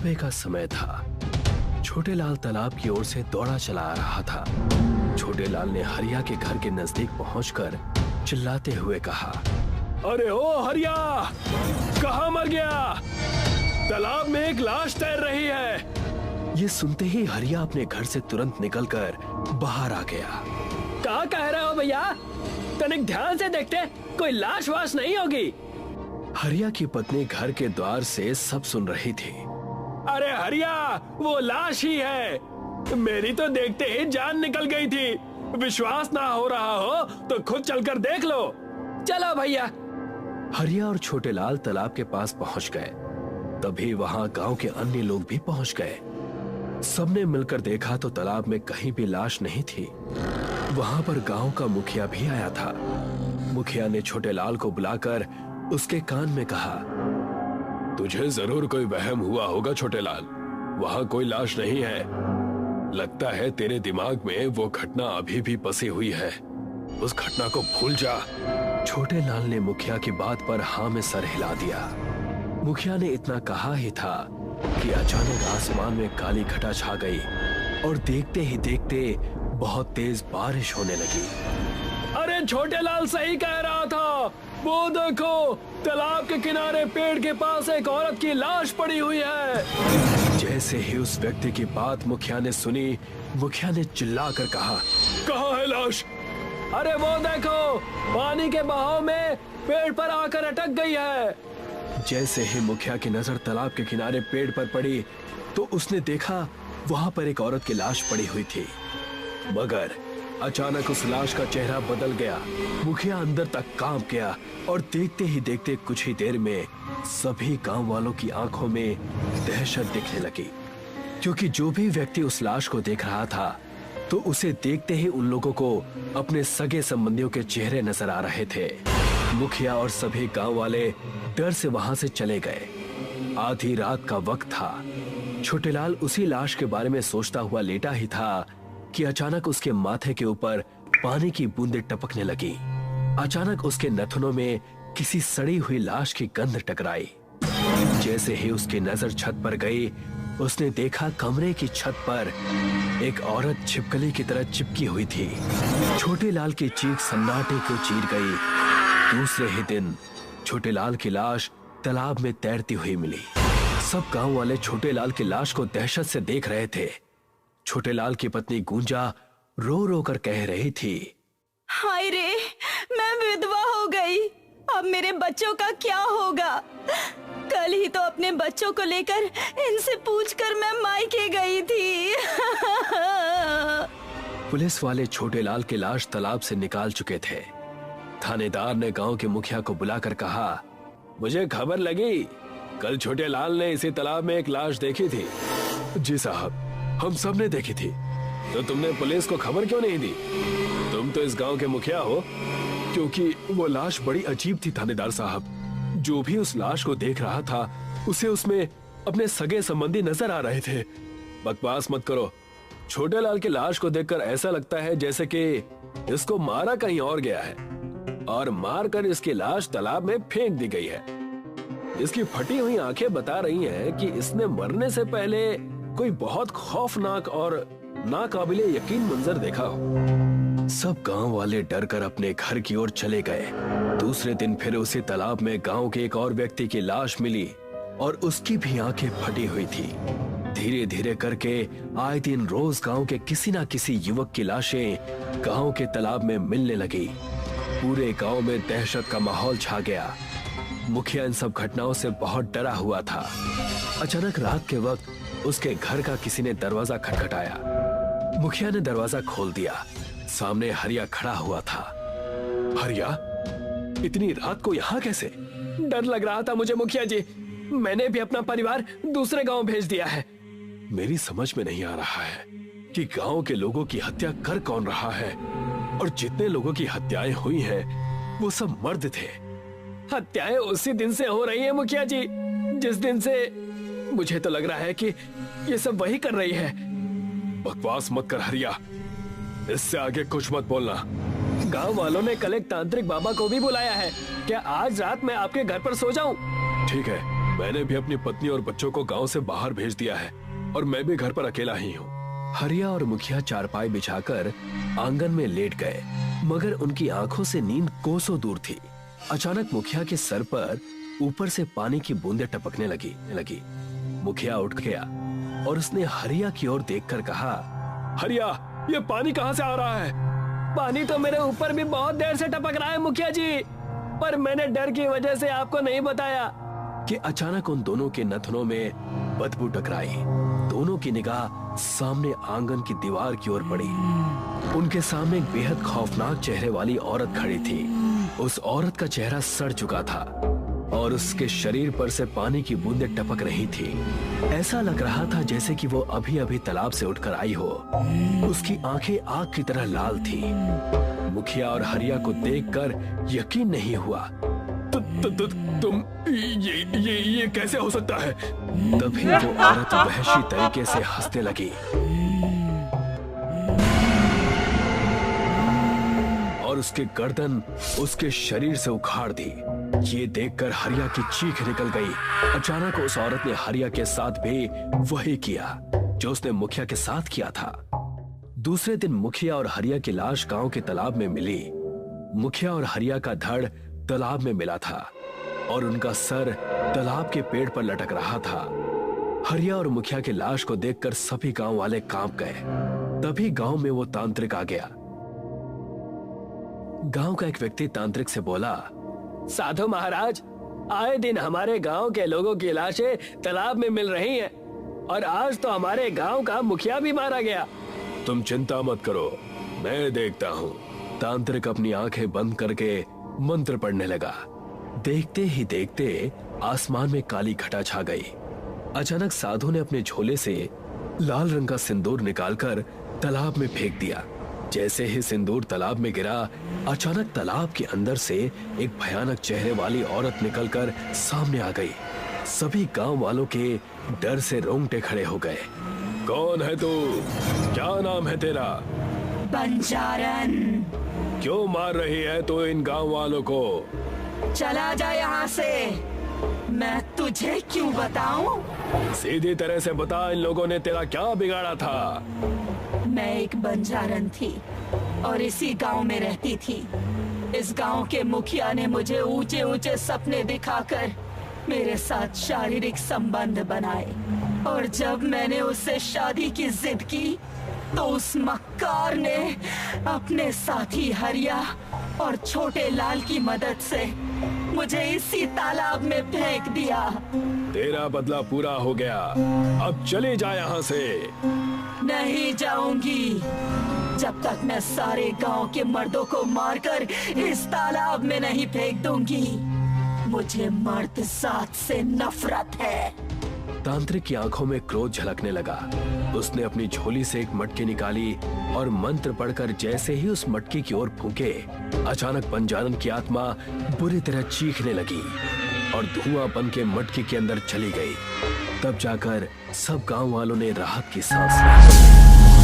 सुबह का समय था। छोटे लाल तालाब की ओर से दौड़ा चला आ रहा था। छोटे लाल ने हरिया के घर के नजदीक पहुंचकर चिल्लाते हुए कहा, अरे ओ हरिया, कहाँ मर गया? तालाब में एक लाश तैर रही है। ये सुनते ही हरिया अपने घर से तुरंत निकलकर बाहर आ गया। क्या कह रहे हो भैया? तनिक ध्यान से देखते, कोई लाश वाश नहीं होगी। हरिया की पत्नी घर के द्वार से सब सुन रही थी। अरे हरिया, वो लाश ही है। मेरी तो देखते ही जान निकल गई थी। विश्वास ना हो रहा हो तो खुद चलकर देख लो। चलो भैया। हरिया और छोटे लाल तालाब के पास पहुंच गए। तभी वहां गांव के अन्य लोग भी पहुंच गए। सबने मिलकर देखा तो तालाब में कहीं भी लाश नहीं थी। वहां पर गांव का मुखिया भी आया था। मुखिया ने छोटे लाल को बुलाकर उसके कान में कहा, तुझे जरूर कोई वहम हुआ होगा छोटे लाल, वहां कोई लाश नहीं है। लगता है तेरे दिमाग में वो घटना अभी भी बसी हुई है। उस घटना को भूल जा। छोटे लाल ने मुखिया की बात पर हाँ में सर हिला दिया। मुखिया ने इतना कहा ही था कि अचानक आसमान में काली घटा छा गई और देखते ही देखते बहुत तेज बारिश होने लगी। अरे छोटे लाल सही कह रहा था। वो देखो, तालाब के किनारे पेड़ के पास एक औरत की लाश पड़ी हुई है। जैसे ही उस व्यक्ति की बात मुखिया ने सुनी, मुखिया ने चिल्लाकर कहा, कहाँ है लाश? अरे वो देखो, पानी के बहाव में पेड़ पर आकर अटक गई है। जैसे ही मुखिया की नजर तालाब के किनारे पेड़ पर पड़ी तो उसने देखा वहां पर एक औरत की लाश पड़ी हुई थी। मगर अचानक उस लाश का चेहरा बदल गया। मुखिया अंदर तक कांप गया और देखते ही देखते कुछ ही देर में सभी गांव वालों की आंखों में दहशत दिखने लगी, क्योंकि जो भी व्यक्ति उस लाश को देख रहा था तो उसे देखते ही उन लोगों को अपने सगे संबंधियों के चेहरे नजर आ रहे थे। मुखिया और सभी गांव वाले डर से वहां से चले गए। आधी रात का वक्त था। छोटेलाल उसी लाश के बारे में सोचता हुआ लेटा ही था कि अचानक उसके माथे के ऊपर पानी की बूंदें टपकने लगी। अचानक उसके नथनों में किसी सड़ी हुई लाश की गंध टकराई। जैसे ही उसकी नजर छत पर गई, उसने देखा कमरे की छत पर एक औरत छिपकली की तरह चिपकी हुई थी। छोटेलाल की चीख सन्नाटे को चीर गई। दूसरे ही दिन छोटेलाल की लाश तालाब में तैरती हुई मिली। सब गांव वाले छोटेलाल की लाश को दहशत से देख रहे थे। छोटेलाल की पत्नी गुंजा रो रो कर कह रही थी, हाय रे, मैं विधवा हो गई। अब मेरे बच्चों का क्या होगा? कल ही तो अपने बच्चों को लेकर इनसे पूछकर मैं मायके गई थी। पुलिस वाले छोटेलाल की लाश तालाब से निकाल चुके थे। थानेदार ने गांव के मुखिया को बुलाकर कहा, मुझे खबर लगी, कल छोटेलाल ने इसी तालाब में एक लाश देखी थी। जी साहब, हम सब ने देखी थी। तो तुमने पुलिस को खबर क्यों नहीं दी? तुम तो इस गांव के मुखिया हो। क्योंकि वो लाश बड़ी अजीब थी थानेदार साहब। जो भी उस लाश को देख रहा था उसे उसमें अपने सगे संबंधी नजर आ रहे थे। बकवास मत करो। छोटेलाल की लाश को देखकर ऐसा लगता है जैसे कि इसको मारा कहीं और गया है और मारकर इसकी लाश तालाब में फेंक दी गई है। इसकी फटी हुई आंखें बता रही हैं कि इसने मरने से पहले कोई बहुत खौफनाक और नाकाबिले यकीन मंजर देखा हो। सब गांव वाले डर कर अपने घर की ओर चले गए। दूसरे दिन फिर उसी तालाब में गांव के एक और व्यक्ति की लाश मिली और उसकी भी आंखें फटी हुई थी। धीरे धीरे करके आए दिन रोज गांव के किसी ना किसी युवक की लाशें गांव के तालाब में मिलने लगी। पूरे गांव में दहशत का माहौल छा गया। मुखिया इन सब घटनाओं से बहुत डरा हुआ था। अचानक रात के वक्त उसके घर का किसी ने दरवाजा खटखटाया। मुखिया ने दरवाजा खोल दिया। सामने हरिया खड़ा हुआ था। हरिया, इतनी रात को यहाँ कैसे? डर लग रहा था मुझे मुखिया जी। मैंने भी अपना परिवार दूसरे गांव भेज दिया है। मेरी समझ में नहीं आ रहा है कि गांव के लोगों की हत्या कर कौन रहा है, और जितने लोगों की हत्याएं हुई हैं, वो सब मर्द थे। हत्याएं उसी दिन से हो रही है मुखिया जी, जिस दिन से मुझे तो लग रहा है कि ये सब वही कर रही है। बकवास मत कर हरिया, इससे आगे कुछ मत बोलना। गांव वालों ने कल एक तांत्रिक बाबा को भी बुलाया है। क्या आज रात मैं आपके घर पर सो जाऊं? ठीक है, मैंने भी अपनी पत्नी और बच्चों को गांव से बाहर भेज दिया है और मैं भी घर पर अकेला ही हूँ। हरिया और मुखिया चारपाई बिछाकर आंगन में लेट गए, मगर उनकी आंखों से नींद कोसों दूर थी। अचानक मुखिया के सर पर ऊपर से पानी की बूंदें टपकने लगी। मुखिया उठ गया और उसने हरिया की ओर देखकर कहा, हरिया, ये पानी कहाँ से आ रहा है? पानी तो मेरे ऊपर भी बहुत देर से टपक रहा है मुखिया जी, पर मैंने डर की वजह से आपको नहीं बताया। कि अचानक उन दोनों के नथनों में बदबू टकराई। दोनों की निगाह सामने आंगन की दीवार की ओर पड़ी। उनके सामने एक बेहद खौफनाक चेहरे वाली औरत खड़ी थी। उस औरत का चेहरा सड़ चुका था और उसके शरीर पर से पानी की बूंदें टपक रही थी। ऐसा लग रहा था जैसे कि वो अभी अभी तालाब से उठकर आई हो। उसकी आंखें आग की तरह लाल थी। मुखिया और हरिया को देखकर यकीन नहीं हुआ। तुम ये कैसे हो सकता है? तभी वो औरत वहशी तरीके से हंसने लगी और उसके गर्दन उसके शरीर से उखाड़ दी। ये देखकर हरिया की चीख निकल गई। अचानक उस औरत ने हरिया के साथ भी वही किया जो उसने मुखिया के साथ किया था। दूसरे दिन मुखिया और हरिया की लाश गांव के तालाब में मिली। मुखिया और हरिया का धड़ तालाब में मिला था और उनका सर तालाब के पेड़ पर लटक रहा था। हरिया और मुखिया की लाश को देखकर सभी गांव वाले कांप गए। तभी गांव में वो तांत्रिक आ गया। गांव का एक व्यक्ति तांत्रिक से बोला, साधु महाराज, आए दिन हमारे गांव के लोगों की लाशें तालाब में मिल रही हैं और आज तो हमारे गांव का मुखिया भी मारा गया। तुम चिंता मत करो, मैं देखता हूँ। तांत्रिक अपनी आंखें बंद करके मंत्र पढ़ने लगा। देखते ही देखते आसमान में काली घटा छा गई। अचानक साधु ने अपने झोले से लाल रंग का सिंदूर निकालकर तालाब में फेंक दिया। जैसे ही सिंदूर तालाब में गिरा, अचानक तालाब के अंदर से एक भयानक चेहरे वाली औरत निकलकर सामने आ गई। सभी गांव वालों के डर से रोंगटे खड़े हो गए। कौन है तू? क्या नाम है तेरा? बंजारन। क्यों मार रही है तू इन गांव वालों को? चला जा यहाँ से। मैं तुझे क्यों बताऊं? सीधी तरह से बता, इन लोगों ने तेरा क्या बिगाड़ा था? मैं एक बंजारन थी और इसी गांव में रहती थी। इस गांव के मुखिया ने मुझे ऊंचे ऊंचे सपने दिखाकर मेरे साथ शारीरिक संबंध बनाए और जब मैंने उससे शादी की जिद की तो उस मक्कार ने अपने साथी हरिया और छोटे लाल की मदद से मुझे इसी तालाब में फेंक दिया। तेरा बदला पूरा हो गया, अब चली जा यहाँ से। नहीं जाऊंगी जब तक मैं सारे गांव के मर्दों को मारकर इस तालाब में नहीं फेंक दूंगी। मुझे मर्द जात से नफरत है। तांत्रिक की आंखों में क्रोध झलकने लगा। उसने अपनी झोली से एक मटकी निकाली और मंत्र पढ़कर जैसे ही उस मटकी की ओर फूंके, अचानक बंजारन की आत्मा बुरी तरह चीखने लगी और धुआं बन के मटकी के अंदर चली गई। तब जाकर सब गांव वालों ने राहत की सांस ली।